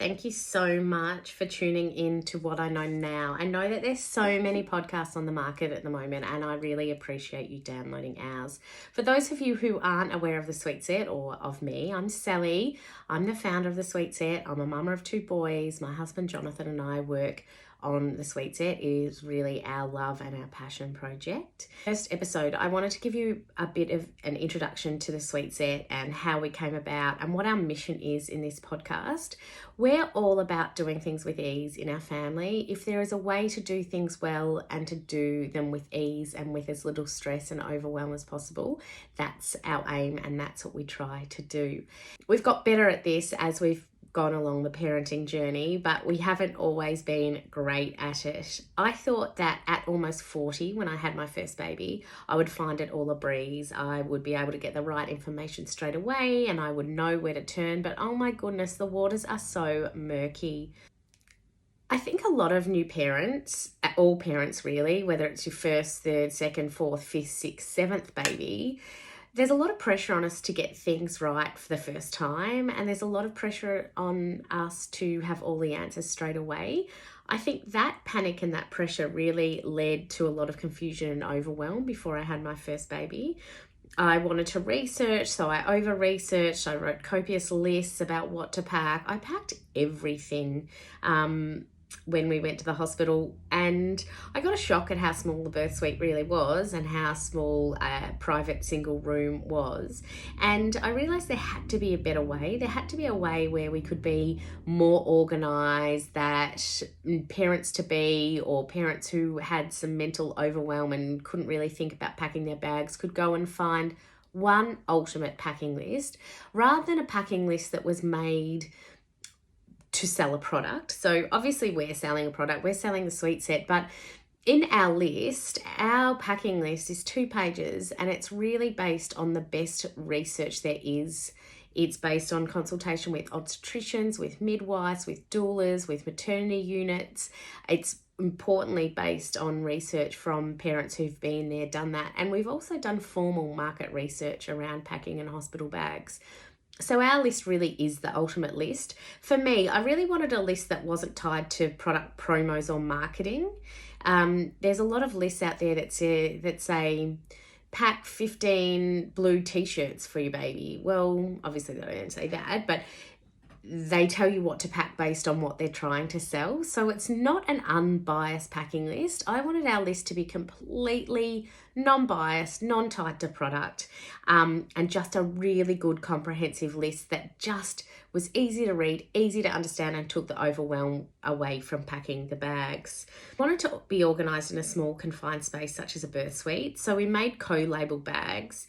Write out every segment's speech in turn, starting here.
Thank you so much for tuning in to What I Know Now. I know that there's so many podcasts on the market at the moment, and I really appreciate you downloading ours. For those of you who aren't aware of The Sweet Set or of me, I'm Sally. I'm the founder of The Sweet Set. I'm a mama of 2 boys. My husband Jonathan and I work on The Sweet Set. Is really our love and our passion project. First episode, I wanted to give you a bit of an introduction to The Sweet Set and how we came about and what our mission is in this podcast. We're all about doing things with ease in our family. If there is a way to do things well and to do them with ease and with as little stress and overwhelm as possible, that's our aim and that's what we try to do. We've got better at this as we've gone along the parenting journey, but we haven't always been great at it. I thought that at almost 40, when I had my first baby, I would find it all a breeze. I would be able to get the right information straight away and I would know where to turn, but oh my goodness, the waters are so murky. I think a lot of new parents, all parents really, whether it's your first, third, second, fourth, fifth, sixth, seventh baby, there's a lot of pressure on us to get things right for the first time, and there's a lot of pressure on us to have all the answers straight away. I think that panic and that pressure really led to a lot of confusion and overwhelm before I had my first baby. I wanted to research, so I over-researched. I wrote copious lists about what to pack. I packed everything when we went to the hospital, and I got a shock at how small the birth suite really was and how small a private single room was. And I realised there had to be a better way. There had to be a way where we could be more organised, that parents-to-be or parents who had some mental overwhelm and couldn't really think about packing their bags could go and find one ultimate packing list rather than a packing list that was made to sell a product. So obviously we're selling a product, we're selling the Sweet Set, but in our list, our packing list is 2 pages and it's really based on the best research there is. It's based on consultation with obstetricians, with midwives, with doulas, with maternity units. It's importantly based on research from parents who've been there, done that. And we've also done formal market research around packing and hospital bags. So our list really is the ultimate list. For me, I really wanted a list that wasn't tied to product promos or marketing. There's a lot of lists out there that say pack 15 blue t-shirts for your baby. Well, obviously they don't say that, but they tell you what to pack based on what they're trying to sell. So it's not an unbiased packing list. I wanted our list to be completely non-biased, non-tied to product, and just a really good comprehensive list that just was easy to read, easy to understand, and took the overwhelm away from packing the bags. I wanted to be organised in a small confined space such as a birth suite, so we made co-labelled bags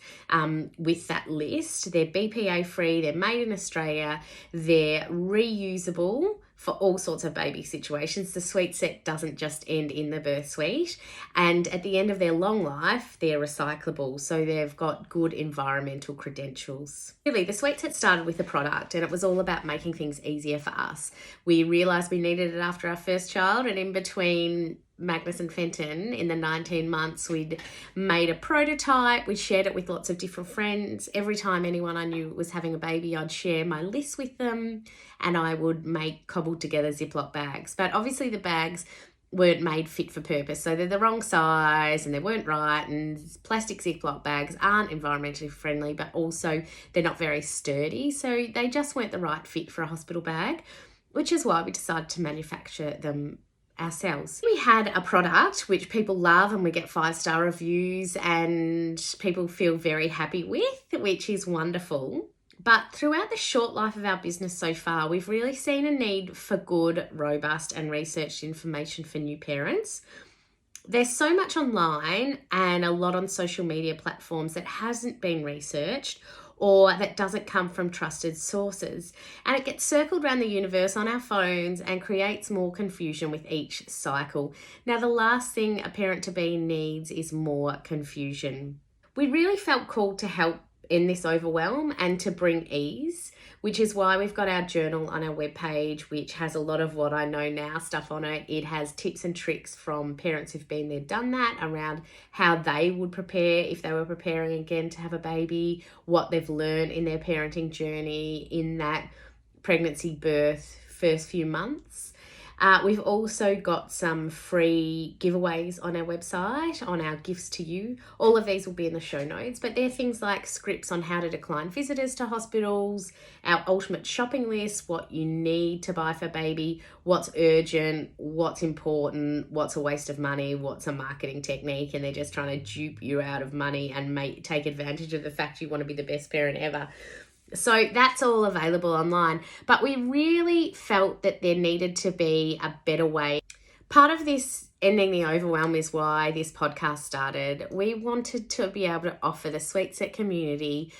with that list. They're BPA free, they're made in Australia, they're reusable for all sorts of baby situations. The Sweet Set doesn't just end in the birth suite, and at the end of their long life, they're recyclable, so they've got good environmental credentials. Really, the Sweet Set started with a product, and it was all about making things easier for us. We realised we needed it after our first child, and in between Magnus and Fenton, in the 19 months, we'd made a prototype. We shared it with lots of different friends. Every time anyone I knew was having a baby, I'd share my list with them and I would make cobbled together Ziploc bags. But obviously the bags weren't made fit for purpose. So they're the wrong size and they weren't right, and plastic Ziploc bags aren't environmentally friendly, but also they're not very sturdy. So they just weren't the right fit for a hospital bag, which is why we decided to manufacture them ourselves. We had a product which people love and we get 5-star reviews and people feel very happy with, which is wonderful. But throughout the short life of our business so far, we've really seen a need for good, robust and researched information for new parents. There's so much online and a lot on social media platforms that hasn't been researched or that doesn't come from trusted sources. And it gets circled around the universe on our phones and creates more confusion with each cycle. Now, the last thing a parent-to-be needs is more confusion. We really felt called to help in this overwhelm and to bring ease, which is why we've got our journal on our webpage, which has a lot of What I Know Now stuff on it. It has tips and tricks from parents who've been there, done that, around how they would prepare if they were preparing again to have a baby, what they've learned in their parenting journey in that pregnancy, birth, first few months. We've also got some free giveaways on our website, on our gifts to you. All of these will be in the show notes, but they're things like scripts on how to decline visitors to hospitals, our ultimate shopping list, what you need to buy for baby, what's urgent, what's important, what's a waste of money, what's a marketing technique, and they're just trying to dupe you out of money and take advantage of the fact you want to be the best parent ever. So that's all available online, but we really felt that there needed to be a better way. Part of this ending the overwhelm is why this podcast started. We wanted to be able to offer the Sweet Set community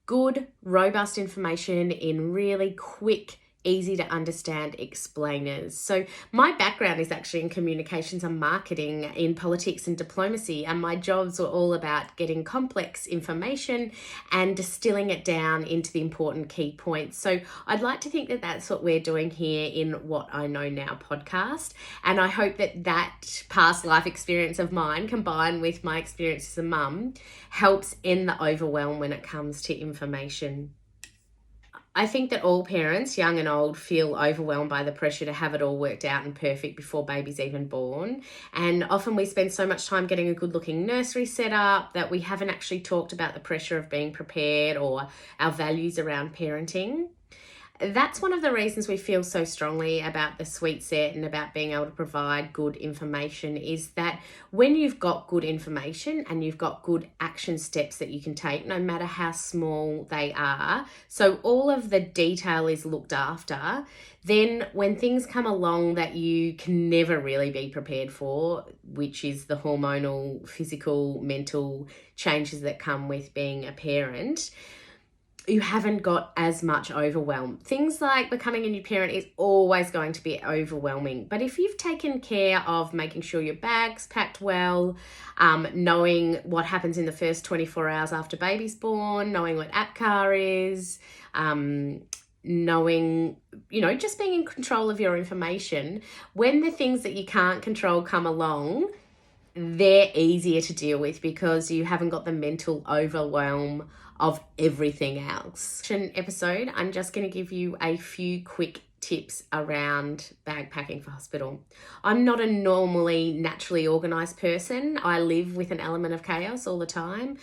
good, robust information in really quick, easy to understand explainers. So my background is actually in communications and marketing, in politics and diplomacy, and my jobs were all about getting complex information and distilling it down into the important key points. So I'd like to think that that's what we're doing here in What I Know Now podcast, and I hope that that past life experience of mine, combined with my experience as a mum, helps end the overwhelm when it comes to information. I think that all parents, young and old, feel overwhelmed by the pressure to have it all worked out and perfect before baby's even born. And often we spend so much time getting a good looking nursery set up that we haven't actually talked about the pressure of being prepared or our values around parenting. That's one of the reasons we feel so strongly about the Sweet Set and about being able to provide good information, is that when you've got good information and you've got good action steps that you can take, no matter how small they are, so all of the detail is looked after, then when things come along that you can never really be prepared for, which is the hormonal, physical, mental changes that come with being a parent, you haven't got as much overwhelm. Things like becoming a new parent is always going to be overwhelming. But if you've taken care of making sure your bag's packed well, knowing what happens in the first 24 hours after baby's born, knowing what APCAR is, knowing, just being in control of your information, when the things that you can't control come along, they're easier to deal with because you haven't got the mental overwhelm of everything else. In episode, I'm just going to give you a few quick tips around bag packing for hospital. I'm not a normally naturally organised person. I live with an element of chaos all the time.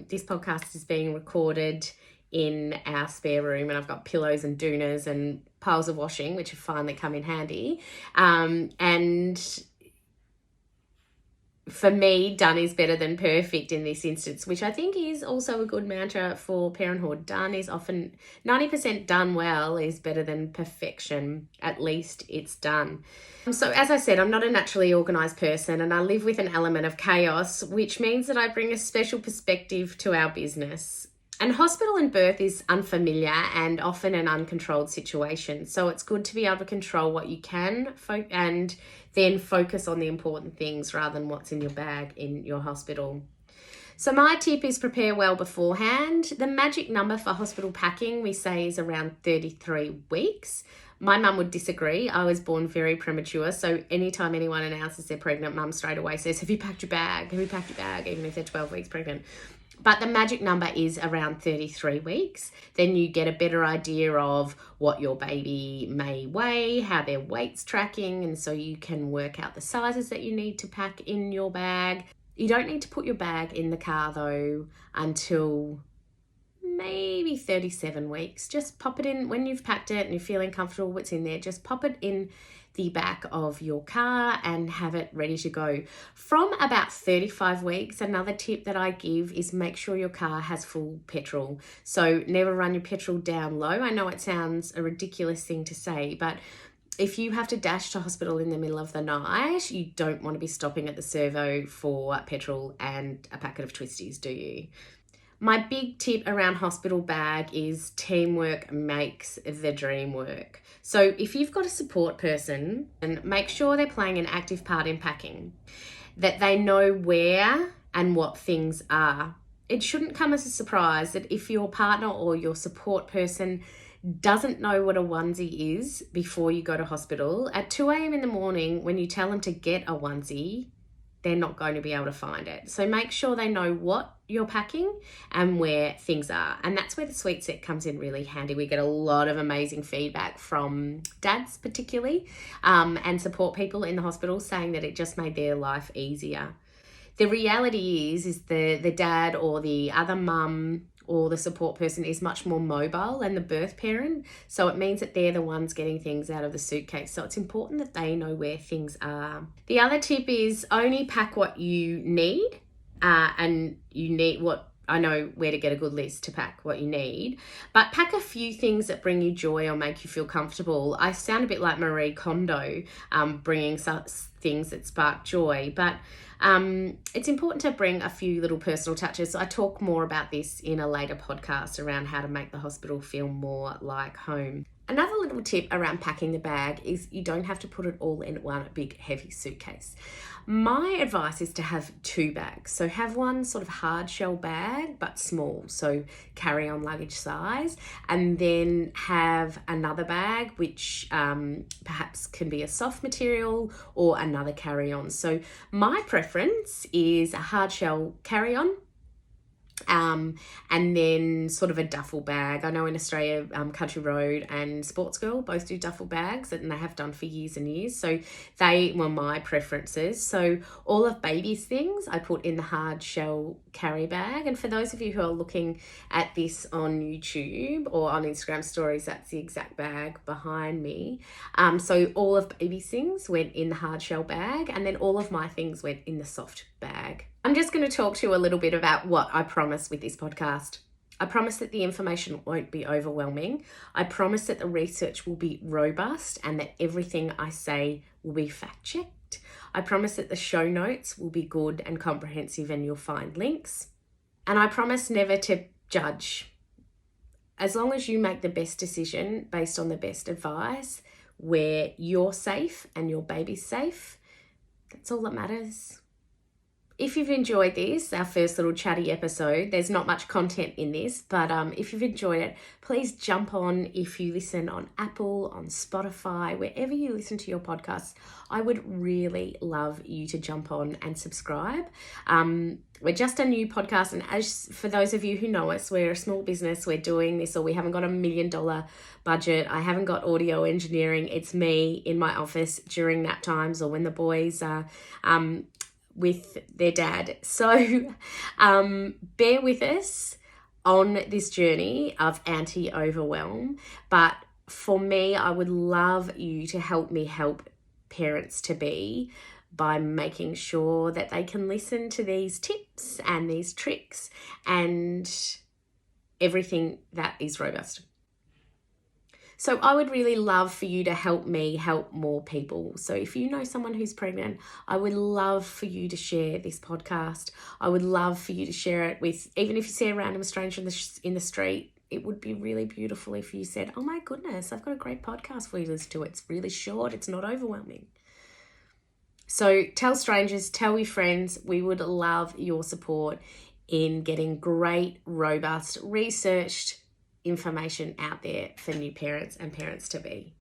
This podcast is being recorded in our spare room, and I've got pillows and doonas and piles of washing, which have finally come in handy. And for me, done is better than perfect in this instance, which I think is also a good mantra for parenthood. Done is often 90% done well is better than perfection. At least it's done. So as I said, I'm not a naturally organised person, and I live with an element of chaos, which means that I bring a special perspective to our business. And hospital and birth is unfamiliar and often an uncontrolled situation. So it's good to be able to control what you can and then focus on the important things rather than what's in your bag in your hospital. So my tip is prepare well beforehand. The magic number for hospital packing, we say, is around 33 weeks. My mum would disagree. I was born very premature. So anytime anyone announces they're pregnant, mum straight away says, have you packed your bag? Have you packed your bag? Even if they're 12 weeks pregnant. But the magic number is around 33 weeks. Then you get a better idea of what your baby may weigh, how their weight's tracking, and so you can work out the sizes that you need to pack in your bag. You don't need to put your bag in the car though until maybe 37 weeks. Just pop it in when you've packed it and you're feeling comfortable what's in there. Just pop it in the back of your car and have it ready to go. From about 35 weeks, another tip that I give is make sure your car has full petrol. So never run your petrol down low. I know it sounds a ridiculous thing to say, but if you have to dash to hospital in the middle of the night, you don't want to be stopping at the servo for petrol and a packet of twisties, do you? My big tip around hospital bag is teamwork makes the dream work. So if you've got a support person, and make sure they're playing an active part in packing, that they know where and what things are. It shouldn't come as a surprise that if your partner or your support person doesn't know what a onesie is before you go to hospital, at 2 a.m. in the morning when you tell them to get a onesie, they're not going to be able to find it. So make sure they know what you're packing and where things are. And that's where the sweet set comes in really handy. We get a lot of amazing feedback from dads particularly, and support people in the hospital saying that it just made their life easier. The reality is the dad or the other mum or the support person is much more mobile than the birth parent. So it means that they're the ones getting things out of the suitcase. So it's important that they know where things are. The other tip is only pack what you need, and you need I know where to get a good list to pack what you need, but pack a few things that bring you joy or make you feel comfortable. I sound a bit like Marie Kondo, bringing things that spark joy, but it's important to bring a few little personal touches. I talk more about this in a later podcast around how to make the hospital feel more like home. Another little tip around packing the bag is you don't have to put it all in one big heavy suitcase. My advice is to have 2 bags. So have one sort of hard shell bag, but small, so carry-on luggage size, and then have another bag, which perhaps can be a soft material or another carry-on. So my preference is a hard shell carry-on, and then sort of a duffel bag. I know in Australia, Country Road and Sports Girl both do duffel bags, and they have done for years and years. So they were my preferences. So all of baby's things I put in the hard shell carry bag. And for those of you who are looking at this on YouTube or on Instagram stories, that's the exact bag behind me. So all of baby's things went in the hard shell bag, and then all of my things went in the soft bag. I'm just going to talk to you a little bit about what I promise with this podcast. I promise that the information won't be overwhelming. I promise that the research will be robust and that everything I say will be fact-checked. I promise that the show notes will be good and comprehensive and you'll find links. And I promise never to judge. As long as you make the best decision based on the best advice, where you're safe and your baby's safe, that's all that matters. If you've enjoyed this, our first little chatty episode, there's not much content in this, but if you've enjoyed it, please jump on. If you listen on Apple, on Spotify, wherever you listen to your podcasts, I would really love you to jump on and subscribe. We're just a new podcast, and as for those of you who know us, we're a small business, we're doing this, or we haven't got $1 million budget, I haven't got audio engineering, it's me in my office during nap times or when the boys are with their dad. So bear with us on this journey of anti-overwhelm. But for me, I would love you to help me help parents-to-be by making sure that they can listen to these tips and these tricks and everything that is robust. So I would really love for you to help me help more people. So if you know someone who's pregnant, I would love for you to share this podcast. I would love for you to share it with, even if you see a random stranger in the street, it would be really beautiful if you said, oh my goodness, I've got a great podcast for you to listen to. It's really short. It's not overwhelming. So tell strangers, tell your friends. We would love your support in getting great, robust, researched information out there for new parents and parents-to-be.